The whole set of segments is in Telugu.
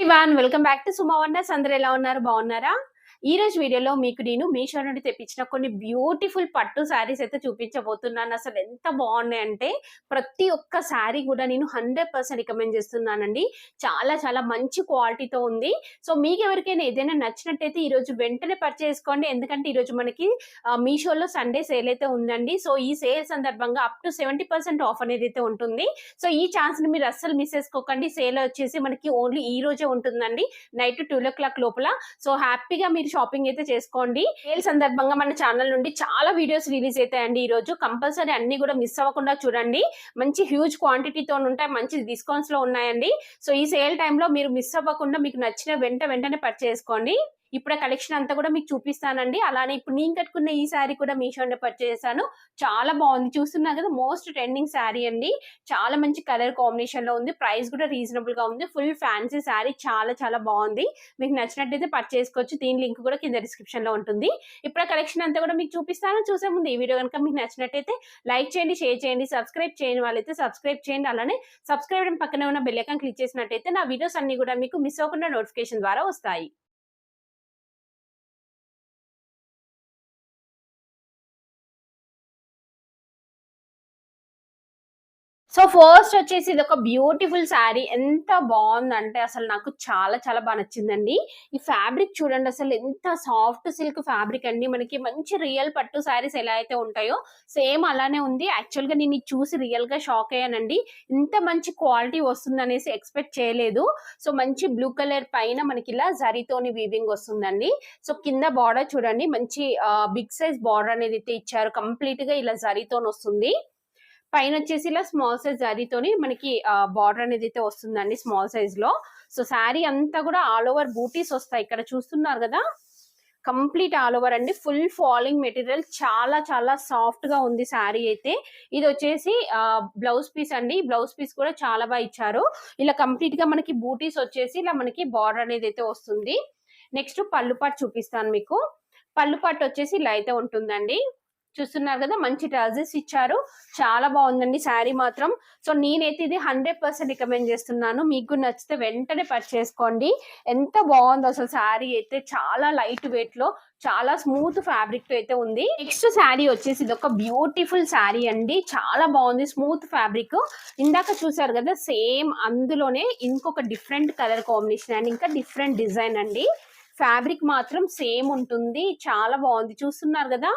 Welcome back to Suma wonders. అందరూ ఎలా ఉన్నారు? బాగున్నారా? ఈ రోజు వీడియోలో మీకు నేను మీషో నుండి తెప్పించిన కొన్ని బ్యూటిఫుల్ పట్టు శారీస్ అయితే చూపించబోతున్నాను. అసలు ఎంత బాగున్నాయంటే ప్రతి ఒక్క శారీ కూడా నేను 100% రికమెండ్ చేస్తున్నానండి. చాలా చాలా మంచి క్వాలిటీతో ఉంది. సో మీకు ఎవరికైనా ఏదైనా నచ్చినట్టయితే ఈ రోజు వెంటనే పర్చేస్ చేసుకోండి. ఎందుకంటే ఈ రోజు మనకి మీషోలో సండే సేల్ అయితే ఉందండి. సో ఈ సేల్ సందర్భంగా అప్ టు 70% ఆఫ్ అనేది అయితే ఉంటుంది. సో ఈ ఛాన్స్ ని మీరు అస్సలు మిస్ చేసుకోకండి. సేల్ వచ్చేసి మనకి ఓన్లీ ఈ రోజే ఉంటుందండి, నైట్ 12 o'clock లోపల. సో హ్యాపీగా మీరు షాపింగ్ అయితే చేసుకోండి. సేల్ సందర్భంగా మన ఛానల్ నుండి చాలా వీడియోస్ రిలీజ్ అవుతాయండి. ఈ రోజు కంపల్సరీ అన్ని కూడా మిస్ అవ్వకుండా చూడండి. మంచి హ్యూజ్ క్వాంటిటీతో ఉంటాయి, మంచి డిస్కౌంట్స్ లో ఉన్నాయండి. సో ఈ సేల్ టైంలో మీరు మిస్ అవ్వకుండా మీకు నచ్చిన వెంటనే పర్చేస్ చేసుకోండి. ఇప్పుడు కలెక్షన్ అంతా కూడా మీకు చూపిస్తానండి. అలానే ఇప్పుడు నేను కట్టుకున్న ఈ శారీ కూడా మీషోలో పర్చేస్ చేశాను. చాలా బాగుంది, చూస్తున్నారు కదా, మోస్ట్ ట్రెండింగ్ శారీ అండి. చాలా మంచి కలర్ కాంబినేషన్ లో ఉంది, ప్రైస్ కూడా రీజనబుల్ గా ఉంది. ఫుల్ ఫ్యాన్సీ శారీ, చాలా చాలా బాగుంది. మీకు నచ్చినట్టయితే పర్చేస్ చేసుకోవచ్చు. దీని లింక్ కూడా కింద డిస్క్రిప్షన్ లో ఉంటుంది. ఇప్పుడు కలెక్షన్ అంతా కూడా మీకు చూపిస్తాను. చూసే ముందు ఈ వీడియో కనుక మీకు నచ్చినట్టయితే లైక్ చేయండి, షేర్ చేయండి, సబ్స్క్రైబ్ చేయని వాళ్ళైతే సబ్స్క్రైబ్ చేయండి. అలానే సబ్స్క్రైబ్ పక్కనే ఉన్న బెల్ ఐకాన్ క్లిక్ చేసినట్టయితే నా వీడియోస్ అన్ని కూడా మీకు మిస్ అవ్వకుండా నోటిఫికేషన్ ద్వారా వస్తాయి. సో ఫస్ట్ వచ్చేసి ఇది ఒక బ్యూటిఫుల్ శారీ. ఎంత బాగుందంటే అసలు నాకు చాలా చాలా బాగా నచ్చిందండి. ఈ ఫ్యాబ్రిక్ చూడండి, అసలు ఎంత సాఫ్ట్ సిల్క్ ఫ్యాబ్రిక్ అండి. మనకి మంచి రియల్ పట్టు శారీస్ ఎలా అయితే ఉంటాయో సేమ్ అలానే ఉంది. యాక్చువల్ గా నేను ఇది చూసి రియల్ గా షాక్ అయ్యానండి. ఇంత మంచి క్వాలిటీ వస్తుంది అనేసి ఎక్స్పెక్ట్ చేయలేదు. సో మంచి బ్లూ కలర్ పైన మనకి ఇలా జరీతోని వీవింగ్ వస్తుందండి. సో కింద బార్డర్ చూడండి, మంచి బిగ్ సైజ్ బార్డర్ అనేది అయితే ఇచ్చారు. కంప్లీట్ గా ఇలా జరీతోని వస్తుంది. పైన వచ్చేసి ఇలా స్మాల్ సైజ్ జరీతోని మనకి బార్డర్ అనేది అయితే వస్తుందండి, స్మాల్ సైజ్ లో. సో శారీ అంతా కూడా ఆల్ ఓవర్ బూటీస్ వస్తాయి. ఇక్కడ చూస్తున్నారు కదా, కంప్లీట్ ఆల్ ఓవర్ అండి. ఫుల్ ఫాలింగ్ మెటీరియల్, చాలా చాలా సాఫ్ట్ గా ఉంది శారీ అయితే. ఇది వచ్చేసి బ్లౌజ్ పీస్ అండి. బ్లౌజ్ పీస్ కూడా చాలా బాగా ఇచ్చారు. ఇలా కంప్లీట్ గా మనకి బూటీస్ వచ్చేసి ఇలా మనకి బార్డర్ అనేది అయితే వస్తుంది. నెక్స్ట్ పళ్ళు పాటు చూపిస్తాను మీకు. పళ్ళు పాటు వచ్చేసి ఇలా అయితే ఉంటుందండి. చూస్తున్నారు కదా, మంచి టర్జెస్ ఇచ్చారు. చాలా బాగుందండి శారీ మాత్రం. సో నేనైతే ఇది 100% రికమెండ్ చేస్తున్నాను. మీకు నచ్చితే వెంటనే పర్చేస్ చేసుకోండి. ఎంత బాగుందో అసలు శారీ అయితే. చాలా లైట్ వెయిట్ లో, చాలా స్మూత్ ఫ్యాబ్రిక్ తో అయితే ఉంది. నెక్స్ట్ శారీ వచ్చేసి ఇది ఒక బ్యూటిఫుల్ శారీ అండి. చాలా బాగుంది, స్మూత్ ఫ్యాబ్రిక్. ఇందాక చూసారు కదా, సేమ్ అందులోనే ఇంకొక డిఫరెంట్ కలర్ కాంబినేషన్ అండ్ ఇంకా డిఫరెంట్ డిజైన్ అండి. ఫ్యాబ్రిక్ మాత్రం సేమ్ ఉంటుంది. చాలా బాగుంది, చూస్తున్నారు కదా.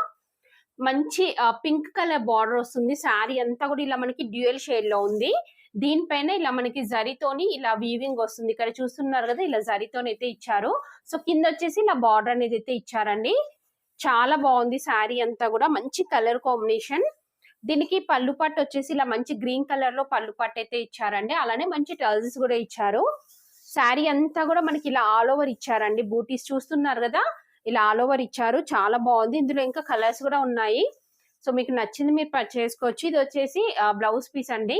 మంచి పింక్ కలర్ బార్డర్ వస్తుంది. శారీ అంతా కూడా ఇలా మనకి డ్యూయల్ షేడ్ లో ఉంది. దీనిపైన ఇలా మనకి జరీతోని ఇలా వీవింగ్ వస్తుంది. ఇక్కడ చూస్తున్నారు కదా, ఇలా జరీతోని అయితే ఇచ్చారు. సో కింద వచ్చేసి ఇలా బార్డర్ అనేది అయితే ఇచ్చారండి. చాలా బాగుంది శారీ అంతా కూడా, మంచి కలర్ కాంబినేషన్. దీనికి పళ్ళు పట్టు వచ్చేసి ఇలా మంచి గ్రీన్ కలర్ లో పళ్ళు పట్టు అయితే ఇచ్చారండి. అలానే మంచి టర్జెస్ కూడా ఇచ్చారు. శారీ అంతా కూడా మనకి ఇలా ఆల్ ఓవర్ ఇచ్చారండి. బూటీస్ చూస్తున్నారు కదా, ఇలా ఆల్ ఓవర్ ఇచ్చారు. చాలా బాగుంది. ఇందులో ఇంకా కలర్స్ కూడా ఉన్నాయి. సో మీకు నచ్చింది మీరు పర్చేస్ చేసుకోవచ్చు. ఇది వచ్చేసి బ్లౌజ్ పీస్ అండి.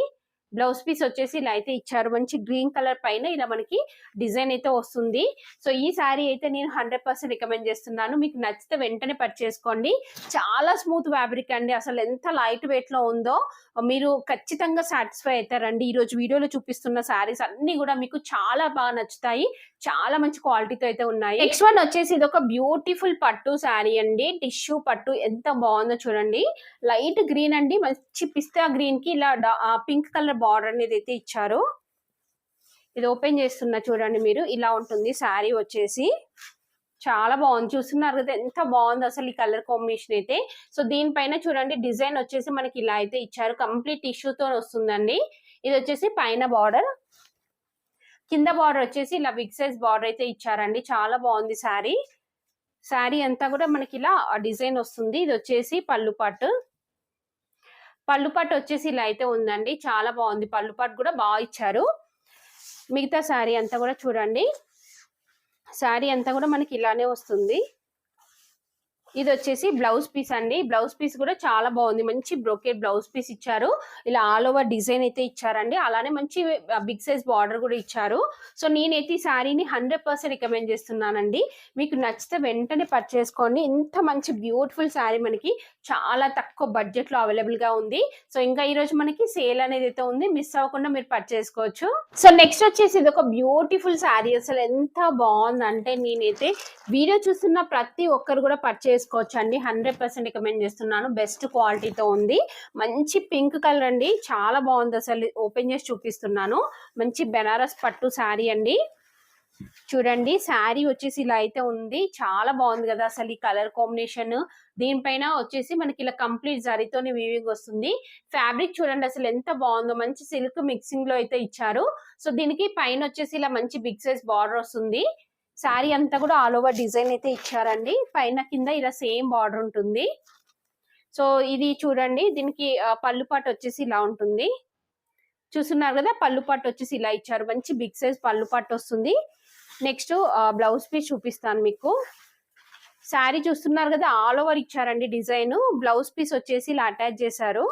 బ్లౌజ్ పీస్ వచ్చేసి ఇలా అయితే ఇచ్చారు. మంచి గ్రీన్ కలర్ పైన ఇలా మనకి డిజైన్ అయితే వస్తుంది. సో ఈ శారీ అయితే నేను 100% రికమెండ్ చేస్తున్నాను. మీకు నచ్చితే వెంటనే పర్చేస్ చేసుకోండి. చాలా స్మూత్ ఫ్యాబ్రిక్ అండి. అసలు ఎంత లైట్ వెయిట్ లో ఉందో మీరు ఖచ్చితంగా సాటిస్ఫై అవుతారండి. ఈ రోజు వీడియోలో చూపిస్తున్న శారీస్ అన్ని కూడా మీకు చాలా బాగా నచ్చుతాయి. చాలా మంచి క్వాలిటీతో అయితే ఉన్నాయి. నెక్స్ట్ వన్ వచ్చేసి ఇది ఒక బ్యూటిఫుల్ పట్టు శారీ అండి. టిష్యూ పట్టు, ఎంత బాగుందో చూడండి. లైట్ గ్రీన్ అండి, మంచి పిస్తా గ్రీన్ కి ఇలా పింక్ కలర్ బార్డర్ అనేది అయితే ఇచ్చారు. ఇది ఓపెన్ చేస్తున్నా చూడండి మీరు, ఇలా ఉంటుంది శారీ వచ్చేసి. చాలా బాగుంది, చూస్తున్నారు కదా ఎంత బాగుంది అసలు ఈ కలర్ కాంబినేషన్ అయితే. సో దీనిపైన చూడండి డిజైన్ వచ్చేసి మనకి ఇలా అయితే ఇచ్చారు. కంప్లీట్ టిష్యూతో వస్తుందండి. ఇది వచ్చేసి పైన బార్డర్, కింద బార్డర్ వచ్చేసి ఇలా బిగ్ సైజ్ బార్డర్ అయితే ఇచ్చారండి. చాలా బాగుంది శారీ. శారీ అంతా కూడా మనకి ఇలా డిజైన్ వస్తుంది. ఇది వచ్చేసి పళ్ళు పట్టు. పళ్ళు పట్టు వచ్చేసి ఇలా అయితే ఉందండి. చాలా బాగుంది, పళ్ళు పట్టు కూడా బాగా ఇచ్చారు. మిగతా శారీ అంతా కూడా చూడండి, శారీ అంతా కూడా మనకి ఇలానే వస్తుంది. ఇది వచ్చేసి బ్లౌజ్ పీస్ అండి. బ్లౌజ్ పీస్ కూడా చాలా బాగుంది. మంచి బ్రోకెట్ బ్లౌజ్ పీస్ ఇచ్చారు. ఇలా ఆల్ ఓవర్ డిజైన్ అయితే ఇచ్చారండి. అలానే మంచి బిగ్ సైజ్ బార్డర్ కూడా ఇచ్చారు. సో నేనైతే ఈ శారీని 100% రికమెండ్ చేస్తున్నానండి. మీకు నచ్చితే వెంటనే పర్చేస్ చేసుకోండి. ఇంత మంచి బ్యూటిఫుల్ శారీ మనకి చాలా తక్కువ బడ్జెట్ లో అవైలబుల్ గా ఉంది. సో ఇంకా ఈ రోజు మనకి సేల్ అనేది అయితే ఉంది. మిస్ అవ్వకుండా మీరు పర్చేస్ చేసుకోవచ్చు. సో నెక్స్ట్ వచ్చేసి ఇది ఒక బ్యూటిఫుల్ శారీ. అసలు ఎంత బాగుందంటే నేనైతే వీడియో చూస్తున్న ప్రతి ఒక్కరు కూడా పర్చేస్ చేసుకోవచ్చు అండి. 100% రికమెండ్ చేస్తున్నాను. బెస్ట్ క్వాలిటీతో ఉంది. మంచి పింక్ కలర్ అండి. చాలా బాగుంది. అసలు ఓపెన్ చేసి చూపిస్తున్నాను. మంచి బెనారస్ పట్టు శారీ అండి. చూడండి శారీ వచ్చేసి ఇలా అయితే ఉంది. చాలా బాగుంది కదా అసలు ఈ కలర్ కాంబినేషన్. దీనిపైన వచ్చేసి మనకి ఇలా కంప్లీట్ జరీతోని వీవింగ్ వస్తుంది. ఫ్యాబ్రిక్ చూడండి అసలు ఎంత బాగుందో. మంచి సిల్క్ మిక్సింగ్ లో అయితే ఇచ్చారు. సో దీనికి పైన వచ్చేసి ఇలా మంచి బిగ్ సైజ్ బార్డర్ వస్తుంది. శారీ అంతా కూడా ఆల్ ఓవర్ డిజైన్ అయితే ఇచ్చారండి. పైన కింద ఇలా సేమ్ బార్డర్ ఉంటుంది. సో ఇది చూడండి దీనికి పళ్ళు పాటు వచ్చేసి ఇలా ఉంటుంది. చూస్తున్నారు కదా పళ్ళు పాటు వచ్చేసి ఇలా ఇచ్చారు. మంచి బిగ్ సైజ్ పళ్ళు పాటు వస్తుంది. నెక్స్ట్ బ్లౌజ్ పీస్ చూపిస్తాను మీకు. శారీ చూస్తున్నారు కదా ఆల్ ఓవర్ ఇచ్చారండి డిజైన్. బ్లౌజ్ పీస్ వచ్చేసి ఇలా అటాచ్ చేశారు.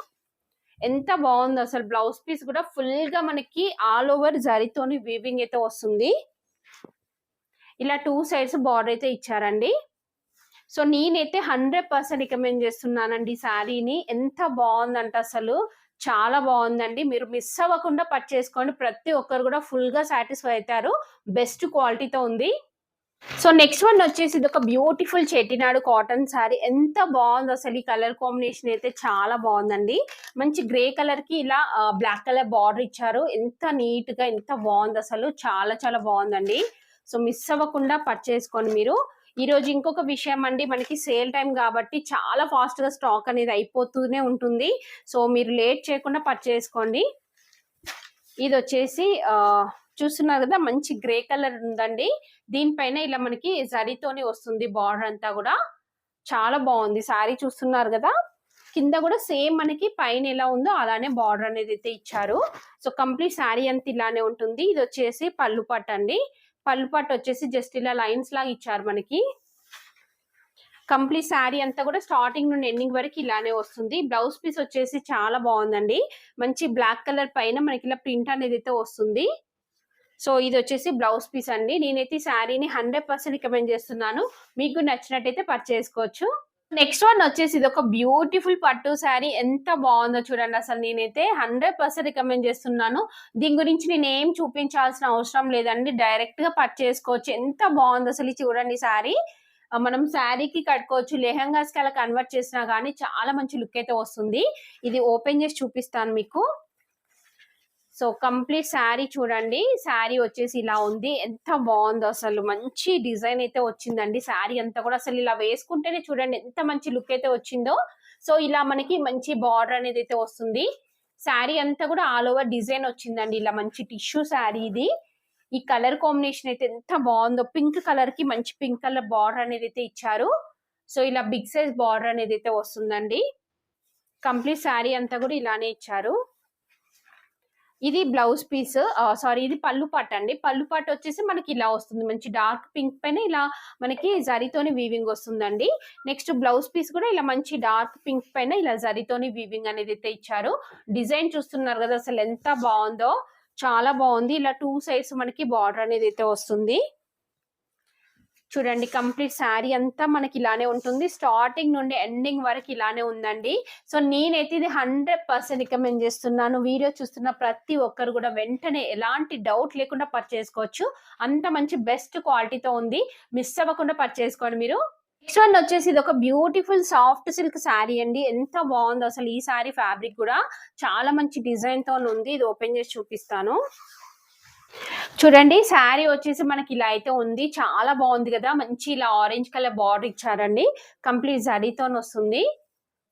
ఎంత బాగుంది అసలు. బ్లౌజ్ పీస్ కూడా ఫుల్ గా మనకి ఆల్ ఓవర్ జరీతోని వీవింగ్ అయితే వస్తుంది. ఇలా 2 సైడ్స్ బార్డర్ అయితే ఇచ్చారండి. సో నేనైతే 100% రికమెండ్ చేస్తున్నానండి శారీని. ఎంత బాగుందంటే అసలు చాలా బాగుందండి. మీరు మిస్ అవ్వకుండా పర్చేస్ చేసుకోండి. ప్రతి ఒక్కరు కూడా ఫుల్ గా సాటిస్ఫై అవుతారు. బెస్ట్ క్వాలిటీతో ఉంది. సో నెక్స్ట్ వన్ వచ్చేసి ఇది ఒక బ్యూటిఫుల్ చెట్టినాడు కాటన్ శారీ. ఎంత బాగుంది అసలు. ఈ కలర్ కాంబినేషన్ అయితే చాలా బాగుందండి. మంచి గ్రే కలర్ కి ఇలా బ్లాక్ కలర్ బార్డర్ ఇచ్చారు. ఎంత నీట్ గా ఎంత బాగుంది అసలు. చాలా చాలా బాగుందండి. సో మిస్ అవ్వకుండా పర్చేస్ చేసుకోండి మీరు. ఈ రోజు ఇంకొక విషయం అండి, మనకి సేల్ టైం కాబట్టి చాలా ఫాస్ట్ గా స్టాక్ అనేది అయిపోతూనే ఉంటుంది. సో మీరు లేట్ చేయకుండా పర్చేస్ చేసుకోండి. ఇది వచ్చేసి చూస్తున్నారు కదా మంచి గ్రే కలర్ ఉందండి. దీనిపైన ఇలా మనకి జరీతోనే వస్తుంది బార్డర్ అంతా కూడా. చాలా బాగుంది శారీ. చూస్తున్నారు కదా కింద కూడా సేమ్ మనకి పైన ఎలా ఉందో అలానే బార్డర్ అనేది అయితే ఇచ్చారు. సో కంప్లీట్ శారీ అంతా ఇలానే ఉంటుంది. ఇది వచ్చేసి పళ్ళు పట్టు అండి. పళ్ళు పట్టు వచ్చేసి జస్ట్ ఇలా లైన్స్ లాగా ఇచ్చారు మనకి. కంప్లీట్ శారీ అంతా కూడా స్టార్టింగ్ నుండి ఎండింగ్ వరకు ఇలానే వస్తుంది. బ్లౌజ్ పీస్ వచ్చేసి చాలా బాగుందండి. మంచి బ్లాక్ కలర్ పైన మనకి ఇలా ప్రింట్ అనేది అయితే వస్తుంది. సో ఇది వచ్చేసి బ్లౌజ్ పీస్ అండి. నేనైతే శారీని 100% రికమెండ్ చేస్తున్నాను. మీకు నచ్చినట్టయితే పర్చేస్ చేసుకోవచ్చు. నెక్స్ట్ వన్ వచ్చేసి ఇది ఒక బ్యూటిఫుల్ పట్టు శారీ. ఎంత బాగుందో చూడండి అసలు. నేనైతే 100% రికమెండ్ చేస్తున్నాను. దీని గురించి నేను ఏం చూపించాల్సిన అవసరం లేదండి. డైరెక్ట్ గా పర్చేస్ చేసుకోవచ్చు. ఎంత బాగుందో అసలు. చూడండి శారీ మనం శారీకి కట్టుకోవచ్చు. లెహంగాస్ కి అలా కన్వర్ట్ చేసినా గానీ చాలా మంచి లుక్ అయితే వస్తుంది. ఇది ఓపెన్ చేసి చూపిస్తాను మీకు. సో కంప్లీట్ శారీ చూడండి. శారీ వచ్చేసి ఇలా ఉంది. ఎంత బాగుందో అసలు. మంచి డిజైన్ అయితే వచ్చిందండి. శారీ అంతా కూడా అసలు ఇలా వేసుకుంటేనే చూడండి ఎంత మంచి లుక్ అయితే వచ్చిందో. సో ఇలా మనకి మంచి బార్డర్ అనేది అయితే వస్తుంది. శారీ అంతా కూడా ఆల్ ఓవర్ డిజైన్ వచ్చిందండి. ఇలా మంచి టిష్యూ శారీ ఇది. ఈ కలర్ కాంబినేషన్ అయితే ఎంత బాగుందో. పింక్ కలర్ కి మంచి పింక్ కలర్ బార్డర్ అనేది అయితే ఇచ్చారు. సో ఇలా బిగ్ సైజ్ బార్డర్ అనేది అయితే వస్తుందండి. కంప్లీట్ శారీ అంతా కూడా ఇలానే ఇచ్చారు. ఇది బ్లౌజ్ పీస్. సారీ ఇది పళ్ళు పాట అండి. పళ్ళు పాట వచ్చేసి మనకి ఇలా వస్తుంది. మంచి డార్క్ పింక్ పైన ఇలా మనకి జరీతోని వీవింగ్ వస్తుందండి. నెక్స్ట్ బ్లౌజ్ పీస్ కూడా ఇలా మంచి డార్క్ పింక్ పైన ఇలా జరీతోని వీవింగ్ అనేది అయితే ఇచ్చారు. డిజైన్ చూస్తున్నారు కదా అసలు ఎంత బాగుందో. చాలా బాగుంది. ఇలా 2 సైడ్స్ మనకి బార్డర్ అనేది అయితే వస్తుంది. చూడండి కంప్లీట్ శారీ అంతా మనకి ఇలానే ఉంటుంది. స్టార్టింగ్ నుండి ఎండింగ్ వరకు ఇలానే ఉందండి. సో నేనైతే ఇది 100% రికమెండ్ చేస్తున్నాను. వీడియో చూస్తున్న ప్రతి ఒక్కరు కూడా వెంటనే ఎలాంటి డౌట్ లేకుండా పర్చేస్ చేసుకోవచ్చు. అంత మంచి బెస్ట్ క్వాలిటీతో ఉంది. మిస్ అవ్వకుండా పర్చేస్ చేసుకోండి మీరు. నెక్స్ట్ వన్ వచ్చేసి ఇది ఒక బ్యూటిఫుల్ సాఫ్ట్ సిల్క్ శారీ అండి. ఎంత బాగుందో అసలు. ఈ శారీ ఫ్యాబ్రిక్ కూడా చాలా మంచి డిజైన్ తో ఉంది. ఇది ఓపెన్ చేసి చూపిస్తాను. చూడండి శారీ వచ్చేసి మనకి ఇలా అయితే ఉంది. చాలా బాగుంది కదా. మంచి ఇలా ఆరెంజ్ కలర్ బార్డర్ ఇచ్చారండి. కంప్లీట్ జరీతో వస్తుంది.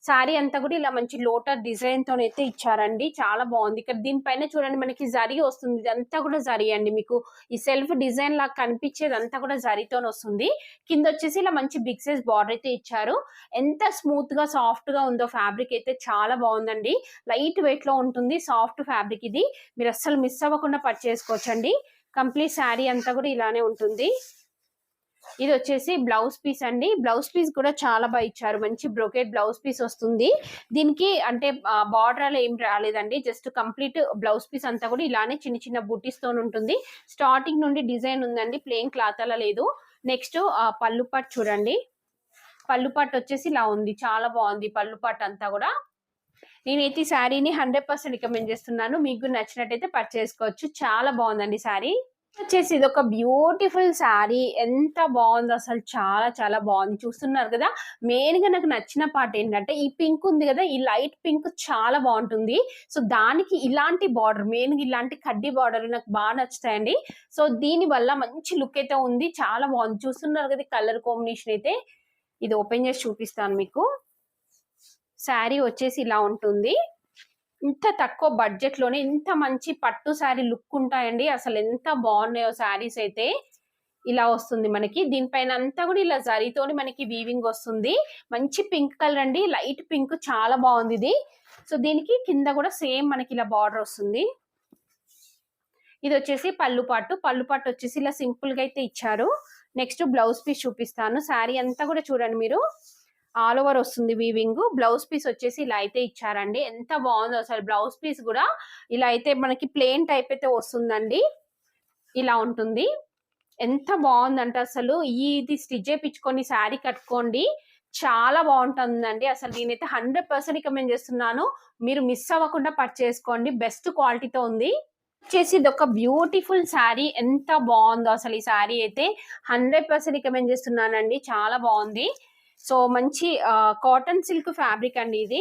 శారీ అంతా కూడా ఇలా మంచి లోటర్ డిజైన్ తో అయితే ఇచ్చారండి. చాలా బాగుంది. ఇక్కడ దీనిపైన చూడండి మనకి జరీ వస్తుంది. ఇదంతా కూడా జరీ అండి. మీకు ఈ సెల్ఫ్ డిజైన్ లాగా కనిపించేది అంతా కూడా జరీతో వస్తుంది. కింద వచ్చేసి ఇలా మంచి బిగ్ సైజ్ బార్డర్ అయితే ఇచ్చారు. ఎంత స్మూత్ గా సాఫ్ట్ గా ఉందో ఫ్యాబ్రిక్ అయితే చాలా బాగుందండి. లైట్ వెయిట్ లో ఉంటుంది. సాఫ్ట్ ఫ్యాబ్రిక్ ఇది. మీరు అస్సలు మిస్ అవ్వకుండా పర్చేస్ చేసుకోవచ్చండి. కంప్లీట్ శారీ అంతా కూడా ఇలానే ఉంటుంది. ఇది వచ్చేసి బ్లౌజ్ పీస్ అండి. బ్లౌజ్ పీస్ కూడా చాలా బాగా ఇచ్చారు. మంచి బ్రొకెట్ బ్లౌజ్ పీస్ వస్తుంది. దీనికి అంటే బార్డర్ అలా ఏం రాలేదండి. జస్ట్ కంప్లీట్ బ్లౌజ్ పీస్ అంతా కూడా ఇలానే చిన్న చిన్న బూటీస్ తో ఉంటుంది. స్టార్టింగ్ నుండి డిజైన్ ఉందండి. ప్లెయిన్ క్లాత్ అలా లేదు. నెక్స్ట్ పళ్ళు పట్టు చూడండి. పళ్ళు పట్టు వచ్చేసి ఇలా ఉంది. చాలా బాగుంది పళ్ళు పట్టు అంతా కూడా. నేనైతే ఈ శారీని 100% రికమెండ్ చేస్తున్నాను. మీకు నచ్చినట్టయితే పర్చేస్ చేసుకోవచ్చు. చాలా బాగుందండి శారీ. వచ్చేసి ఇది ఒక బ్యూటిఫుల్ శారీ. ఎంత బాగుందో అసలు, చాలా చాలా బాగుంది. చూస్తున్నారు కదా, మెయిన్ గా నాకు నచ్చిన పార్ట్ ఏంటంటే ఈ పింక్ ఉంది కదా, ఈ లైట్ పింక్ చాలా బాగుంటుంది. సో దానికి ఇలాంటి బార్డర్, మెయిన్ గా ఇలాంటి కడ్డీ బార్డర్ నాకు బాగా నచ్చుతాయండి. సో దీని వల్ల మంచి లుక్ అయితే ఉంది. చాలా బాగుంది. చూస్తున్నారు కదా కలర్ కాంబినేషన్ అయితే. ఇది ఓపెన్ చేసి చూపిస్తాను మీకు. శారీ వచ్చేసి ఇలా ఉంటుంది. ఇంత తక్కువ బడ్జెట్ లోనే ఇంత మంచి పట్టు శారీ లుక్ ఉంటాయండి. అసలు ఎంత బాగున్నాయో శారీస్ అయితే. ఇలా వస్తుంది మనకి. దీనిపైన అంతా కూడా ఇలా జరీతోని మనకి వీవింగ్ వస్తుంది. మంచి పింక్ కలర్ అండి, లైట్ పింక్, చాలా బాగుంది ఇది. సో దీనికి కింద కూడా సేమ్ మనకి ఇలా బార్డర్ వస్తుంది. ఇది వచ్చేసి పళ్ళు పట్టు వచ్చేసి ఇలా సింపుల్ గా అయితే ఇచ్చారు. నెక్స్ట్ బ్లౌజ్ పీస్ చూపిస్తాను. శారీ అంతా కూడా చూడండి మీరు, ఆల్ ఓవర్ వస్తుంది వీవింగ్. బ్లౌజ్ పీస్ వచ్చేసి ఇలా అయితే ఇచ్చారండి. ఎంత బాగుందో అసలు. బ్లౌజ్ పీస్ కూడా ఇలా అయితే మనకి ప్లెయిన్ టైప్ అయితే వస్తుందండి. ఇలా ఉంటుంది. ఎంత బాగుందంటే అసలు, ఇది స్టిచ్ చేయించుకొని శారీ కట్టుకోండి, చాలా బాగుంటుందండి. అసలు నేనైతే 100% రికమెండ్ చేస్తున్నాను. మీరు మిస్ అవ్వకుండా పర్చేస్ చేసుకోండి. బెస్ట్ క్వాలిటీతో ఉంది. వచ్చేసి ఇది ఒక బ్యూటిఫుల్ శారీ. ఎంత బాగుందో అసలు. ఈ శారీ అయితే 100% రికమెండ్ చేస్తున్నానండి. చాలా బాగుంది. సో మంచి కాటన్ సిల్క్ ఫ్యాబ్రిక్ అండి ఇది.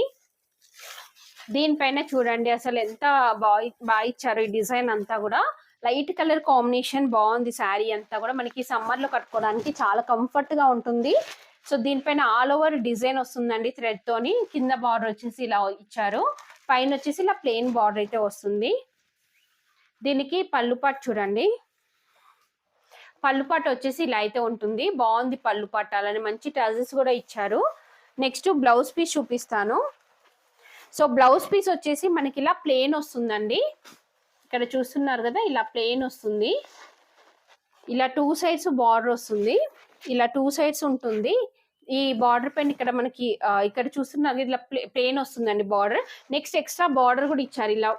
దీనిపైన చూడండి అసలు ఎంత బాగా ఇచ్చారు. ఈ డిజైన్ అంతా కూడా లైట్ కలర్ కాంబినేషన్ బాగుంది. శారీ అంతా కూడా మనకి సమ్మర్ లో కట్టుకోవడానికి చాలా కంఫర్ట్ గా ఉంటుంది. సో దీనిపైన ఆల్ ఓవర్ డిజైన్ వస్తుందండి థ్రెడ్ తోని. కింద బార్డర్ వచ్చేసి ఇలా ఇచ్చారు. పైన వచ్చేసి ఇలా ప్లెయిన్ బార్డర్ అయితే వస్తుంది. దీనికి పళ్ళు పట్టు చూడండి. పళ్ళు పట్టు వచ్చేసి ఇలా అయితే ఉంటుంది. బాగుంది పళ్ళు పట్టు. అలానే మంచి టజల్స్ కూడా ఇచ్చారు. నెక్స్ట్ బ్లౌజ్ పీస్ చూపిస్తాను. సో బ్లౌజ్ పీస్ వచ్చేసి మనకి ఇలా ప్లెయిన్ వస్తుందండి. ఇక్కడ చూస్తున్నారు కదా, ఇలా ప్లెయిన్ వస్తుంది. ఇలా 2 సైడ్స్ బార్డర్ వస్తుంది. ఇలా 2 సైడ్స్ ఉంటుంది. ఈ బార్డర్ పైన ఇక్కడ మనకి ఇక్కడ చూస్తున్నారు ఇట్లా ప్లెయిన్ వస్తుందండి బార్డర్. నెక్స్ట్ ఎక్స్ట్రా బార్డర్ కూడా ఇచ్చారు. ఇలా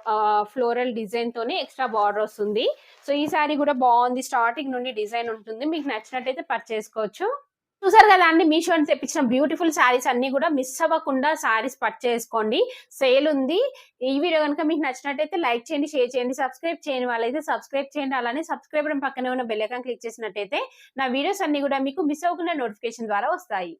ఫ్లోరల్ డిజైన్ తోనే ఎక్స్ట్రా బార్డర్ వస్తుంది. సో ఈ శారీ కూడా బాగుంది. స్టార్టింగ్ నుండి డిజైన్ ఉంటుంది. మీకు నచ్చినట్టయితే పర్చేస్ చేసుకోవచ్చు. చూసారు కదా అండి, మీషో అని తెప్పించిన బ్యూటిఫుల్ శారీస్ అన్ని కూడా మిస్ అవ్వకుండా శారీస్ పర్చేస్ చేసుకోండి. సేల్ ఉంది. ఈ వీడియో కనుక మీకు నచ్చినట్టయితే లైక్ చేయండి, షేర్ చేయండి. సబ్స్క్రైబ్ చేయని వాళ్ళైతే సబ్స్క్రైబ్ చేయండి. అలానే సబ్స్క్రైబ్ పక్కనే ఉన్న బెల్ ఐకాన్ క్లిక్ చేసినట్టయితే నా వీడియోస్ అన్ని కూడా మీకు మిస్ అవ్వకుండా నోటిఫికేషన్ ద్వారా వస్తాయి.